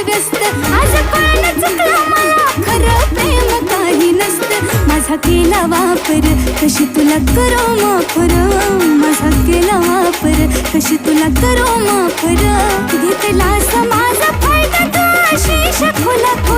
व्यस्त. आज कळलं चुकलं मला, खरं प्रेम काही नसतं. माझा केला वापर, कशी तुला करू माफर. माझा केला वापर, कशी तुला करू माफर. घेतला माझा फायदा तू आशिष फुला.